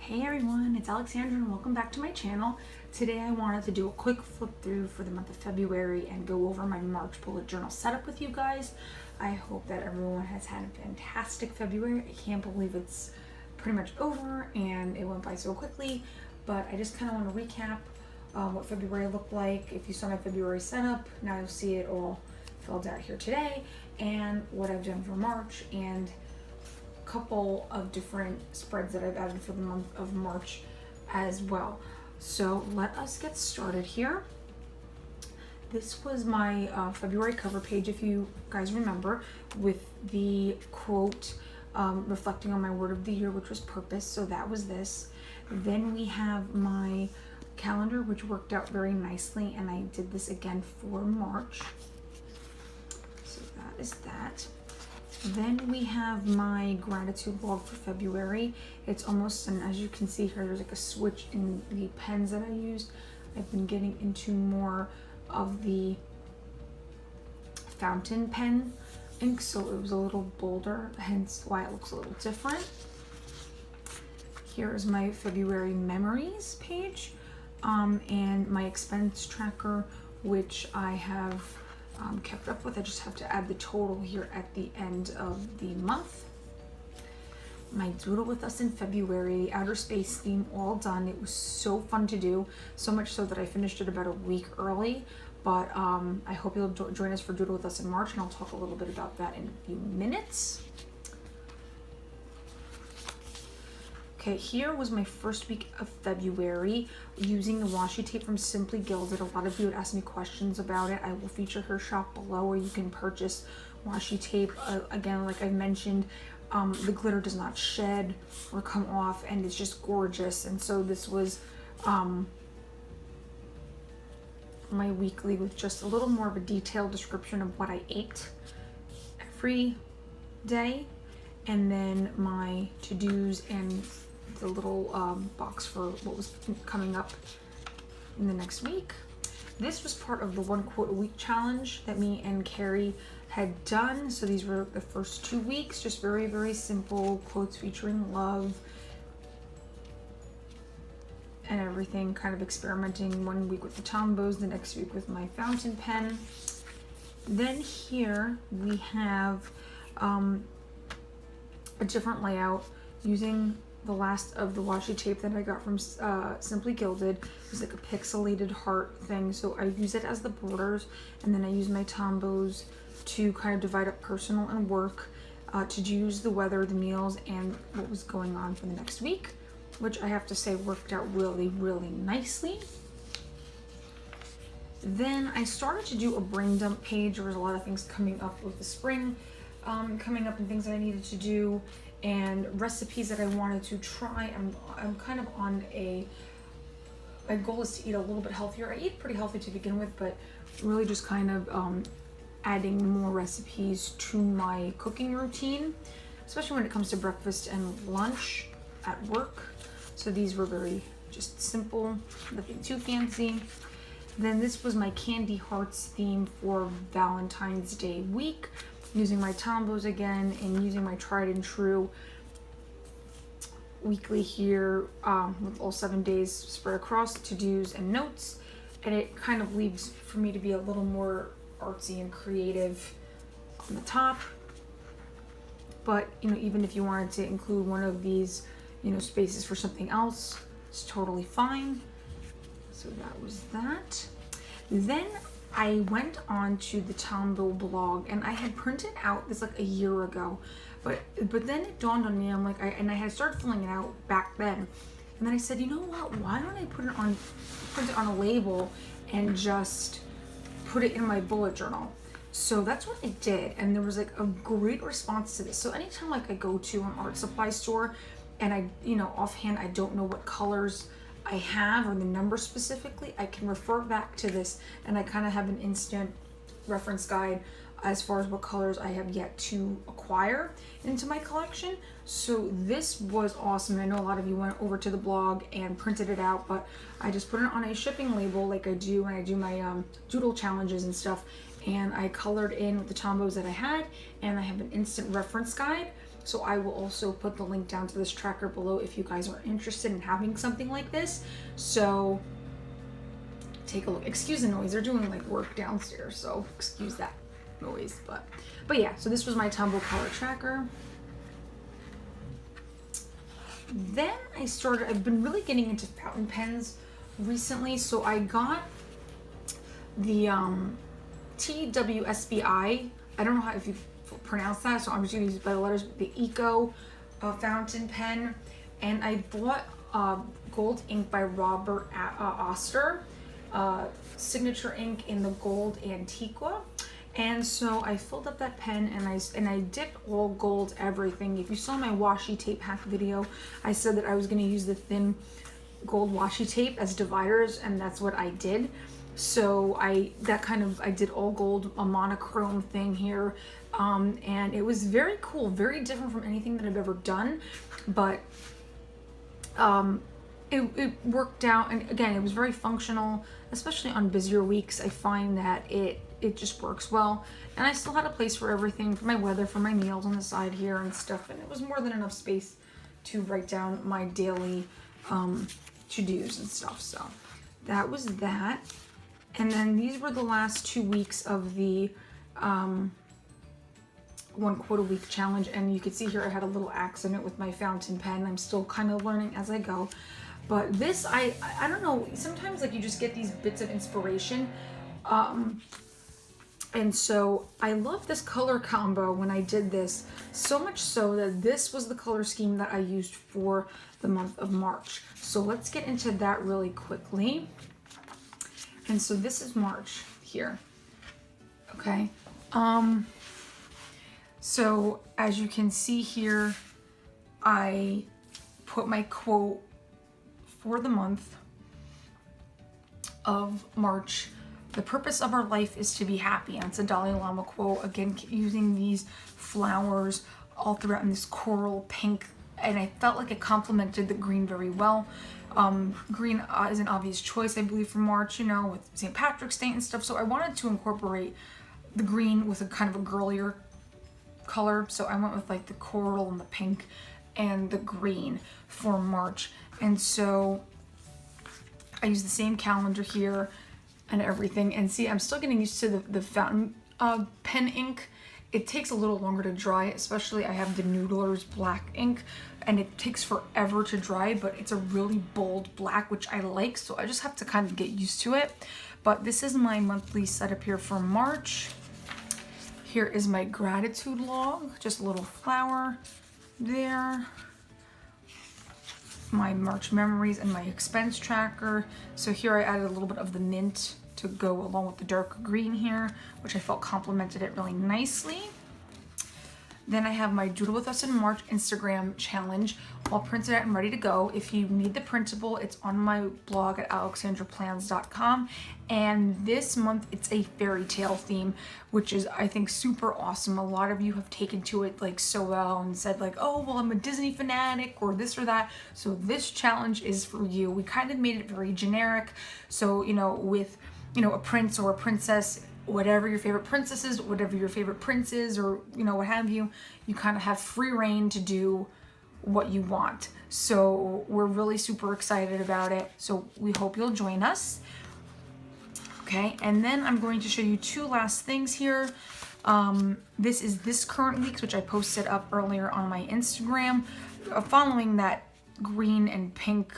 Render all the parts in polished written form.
Hey everyone, it's Alexandra and welcome back to my channel. Today I wanted to do a quick flip through for the month of February and go over my March bullet journal setup with you guys. I hope that everyone has had a fantastic February. I can't believe it's pretty much over and it went by so quickly, but I just kind of want to recap what February looked like. If you saw my February setup, now you'll see it all filled out here today, and what I've done for March and couple of different spreads that I've added for the month of March as well. So let us get started here. This was my February cover page, if you guys remember, with the quote reflecting on my word of the year, which was purpose. So that was this. Then we have my calendar, which worked out very nicely, and I did this again for March. So that is that. Then we have my gratitude log for February. It's almost, and as you can see here, there's like a switch in the pens that I used. I've been getting into more of the fountain pen ink, so it was a little bolder, hence why it looks a little different. Here is my February memories page, and my expense tracker, which I have kept up with. I just have to add the total here at the end of the month. My doodle with us in February, outer space theme, all done. It was so fun to do, so much so that I finished it about a week early, but I hope you'll join us for doodle with us in March, and I'll talk a little bit about that in a few minutes. Okay, here was my first week of February using the washi tape from Simply Gilded. A lot of you had asked me questions about it. I will feature her shop below where you can purchase washi tape. Again, like I mentioned, the glitter does not shed or come off, and it's just gorgeous. And so this was my weekly with just a little more of a detailed description of what I ate every day, and then my to-dos and the little box for what was coming up in the next week. This was part of the 1 quote a week challenge that me and Carrie had done. So these were the first 2 weeks, just very, very simple quotes featuring love and everything, kind of experimenting 1 week with the Tombows, the next week with my fountain pen. Then here we have a different layout using the last of the washi tape that I got from Simply Gilded. It's like a pixelated heart thing, so I use it as the borders, and then I use my Tombows to kind of divide up personal and work, to use the weather, the meals, and what was going on for the next week, which I have to say worked out really, really nicely. Then I started to do a brain dump page. There was a lot of things coming up with the spring coming up and things that I needed to do, and recipes that I wanted to try. I'm kind of on my goal is to eat a little bit healthier. I eat pretty healthy to begin with, but really just kind of adding more recipes to my cooking routine, especially when it comes to breakfast and lunch at work. So these were very just simple, nothing too fancy. Then this was my Candy Hearts theme for Valentine's Day week, using my Tombows again and using my tried and true weekly here with all 7 days spread across to-dos and notes. And it kind of leaves for me to be a little more artsy and creative on the top. But, you know, even if you wanted to include one of these, you know, spaces for something else, it's totally fine. So that was that. Then I went on to the Tombow blog, and I had printed out this like a year ago, but then it dawned on me, I'm like, I had started filling it out back then, and then I said, you know what, why don't I print it on a label and just put it in my bullet journal? So that's what I did, and there was like a great response to this. So anytime like I go to an art supply store and I, you know, offhand I don't know what colors I have or the number specifically, I can refer back to this, and I kind of have an instant reference guide as far as what colors I have yet to acquire into my collection. So this was awesome. I know a lot of you went over to the blog and printed it out, but I just put it on a shipping label like I do when I do my doodle challenges and stuff, and I colored in with the Tombows that I had, and I have an instant reference guide So I will also put the link down to this tracker below if you guys are interested in having something like this. So take a look. Excuse the noise, they're doing like work downstairs, so excuse that noise. But yeah, so this was my Tombow color tracker. Then I've been really getting into fountain pens recently. So I got the TWSBI. I don't know how if you pronounce that, so I'm just gonna use it by the letters. The Eco fountain pen, and I bought gold ink by Robert Oster, signature ink in the gold Antiqua. And so I filled up that pen and I dipped all gold everything. If you saw my washi tape hack video, I said that I was going to use the thin gold washi tape as dividers, and that's what I did. So I did all gold, a monochrome thing here, and it was very cool, very different from anything that I've ever done, but it worked out. And again, it was very functional, especially on busier weeks. I find that it just works well, and I still had a place for everything, for my weather, for my meals on the side here and stuff, and it was more than enough space to write down my daily to-dos and stuff. So that was that. And then these were the last 2 weeks of the 1 quote a week challenge, and you can see here I had a little accident with my fountain pen. I'm still kind of learning as I go, but this I don't know, sometimes like you just get these bits of inspiration, and so I love this color combo when I did this, so much so that this was the color scheme that I used for the month of March. So let's get into that really quickly. And so this is March here, okay? So as you can see here, I put my quote for the month of March. The purpose of our life is to be happy. And it's a Dalai Lama quote. Again, using these flowers all throughout in this coral pink. And I felt like it complemented the green very well. Green is an obvious choice, I believe, for March, you know, with St. Patrick's Day and stuff. So I wanted to incorporate the green with a kind of a girlier color. So I went with like the coral and the pink and the green for March. And so I used the same calendar here and everything. And see, I'm still getting used to the fountain pen ink. It takes a little longer to dry, especially I have the Noodler's black ink, and it takes forever to dry, but it's a really bold black, which I like, so I just have to kind of get used to it. But this is my monthly setup here for March. Here is my gratitude log, just a little flower there. My March memories and my expense tracker. So here I added a little bit of the mint to go along with the dark green here, which I felt complemented it really nicely. Then I have my Doodle With Us in March Instagram challenge, all printed out and ready to go. If you need the printable, it's on my blog at alexandraplans.com. And this month it's a fairy tale theme, which is, I think, super awesome. A lot of you have taken to it like so well and said like, oh, well, I'm a Disney fanatic or this or that. So this challenge is for you. We kind of made it very generic. So, you know, with, you know, a prince or a princess, whatever your favorite princess is, whatever your favorite prince is, or, you know, what have you, you kind of have free reign to do what you want. So we're really super excited about it. So we hope you'll join us. Okay, and then I'm going to show you two last things here. This is this current week's, which I posted up earlier on my Instagram, following that green and pink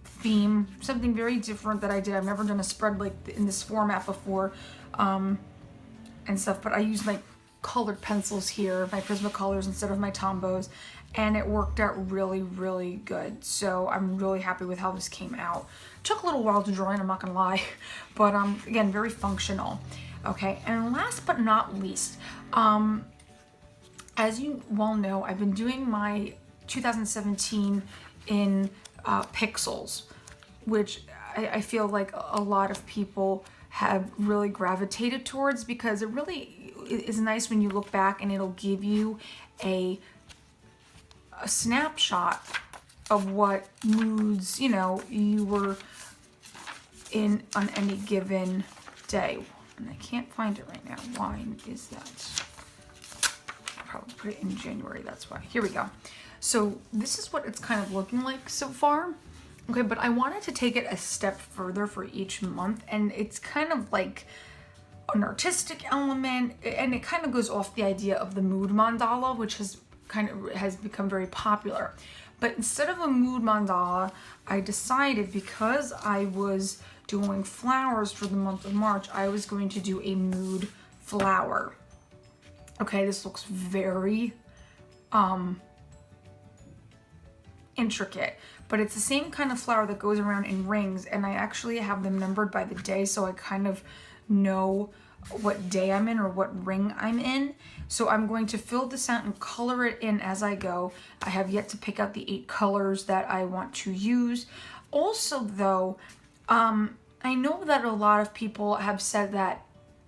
theme, something very different that I did. I've never done a spread like in this format before, and stuff, but I used my colored pencils here, my Prismacolors instead of my Tombows, and it worked out really, really good. So I'm really happy with how this came out. Took a little while to draw in, I'm not gonna lie, but again, very functional. Okay, and last but not least, as you well know, I've been doing my 2017 in pixels, which I feel like a lot of people have really gravitated towards, because it really is nice when you look back and it'll give you a snapshot of what moods, you know, you were in on any given day. And I can't find it right now. Why is that? put it in January, that's why. Here we go. So this is what it's kind of looking like so far. Okay, but I wanted to take it a step further for each month, and it's kind of like an artistic element, and it kind of goes off the idea of the mood mandala, which has become very popular. But instead of a mood mandala, I decided, because I was doing flowers for the month of March, I was going to do a mood flower. Okay, this looks very intricate, but it's the same kind of flower that goes around in rings, and I actually have them numbered by the day, so I kind of know what day I'm in or what ring I'm in. So I'm going to fill this out and color it in as I go. I have yet to pick out the 8 colors that I want to use. Also though, I know that a lot of people have said that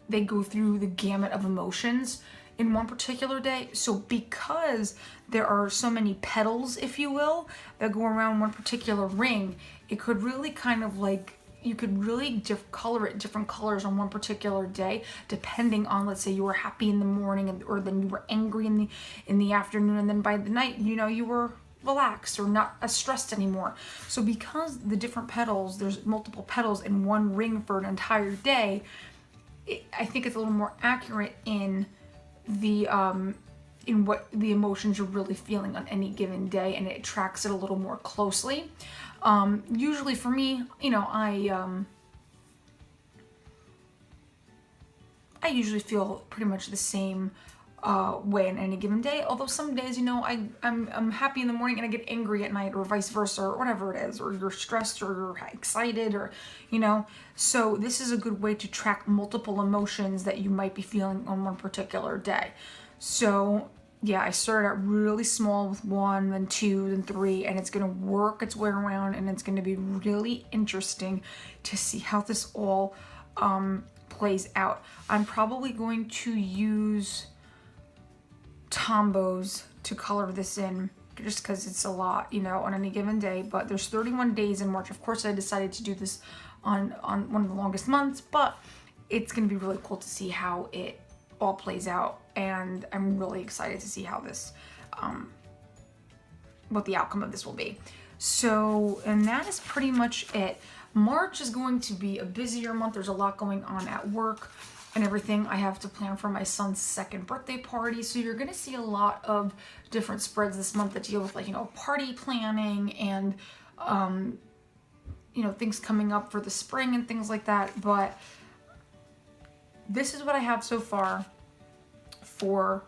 they go through the gamut of emotions in one particular day. So because there are so many petals, if you will, that go around one particular ring, it could really kind of like, you could really color it different colors on one particular day, depending on, let's say you were happy in the morning, or then you were angry in the afternoon, and then by the night, you know, you were relaxed or not as stressed anymore. So because the different petals, there's multiple petals in one ring for an entire day, I think it's a little more accurate in the in what the emotions you're really feeling on any given day, and it tracks it a little more closely. Usually for me, you know, I usually feel pretty much the same way in any given day, although some days, you know, I'm happy in the morning and I get angry at night, or vice versa, or whatever it is, or you're stressed or you're excited, or, you know. So this is a good way to track multiple emotions that you might be feeling on one particular day. So yeah, I started out really small with 1, then 2, then 3, and it's gonna work its way around, and it's gonna be really interesting to see how this all plays out. I'm probably going to use Tombows to color this in, just because it's a lot, you know, on any given day. But there's 31 days in March. Of course, I decided to do this on one of the longest months, but it's gonna be really cool to see how it all plays out, and I'm really excited to see how this what the outcome of this will be. So, and that is pretty much it. March is going to be a busier month. There's a lot going on at work and everything. I have to plan for my son's 2nd birthday party, so you're gonna see a lot of different spreads this month that deal with, like, you know, party planning and you know, things coming up for the spring and things like that. But this is what I have so far for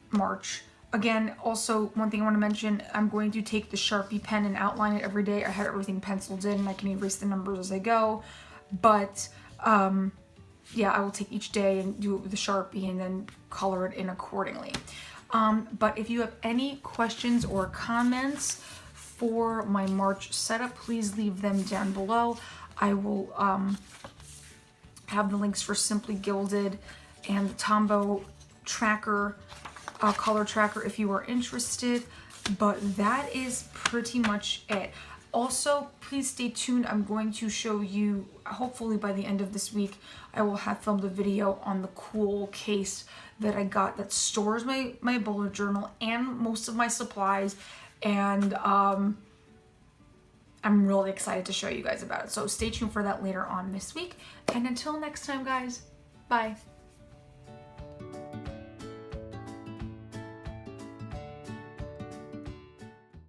March. Again, also, one thing I want to mention, I'm going to take the Sharpie pen and outline it every day. I have everything penciled in, and I can erase the numbers as I go. But yeah, I will take each day and do it with the Sharpie and then color it in accordingly. But if you have any questions or comments for my March setup, please leave them down below. I will have the links for Simply Gilded and the Tombow tracker, color tracker, if you are interested. But that is pretty much it. Also, please stay tuned. I'm going to show you, hopefully by the end of this week, I will have filmed a video on the cool case that I got that stores my bullet journal and most of my supplies. And I'm really excited to show you guys about it. So stay tuned for that later on this week. And until next time, guys, bye.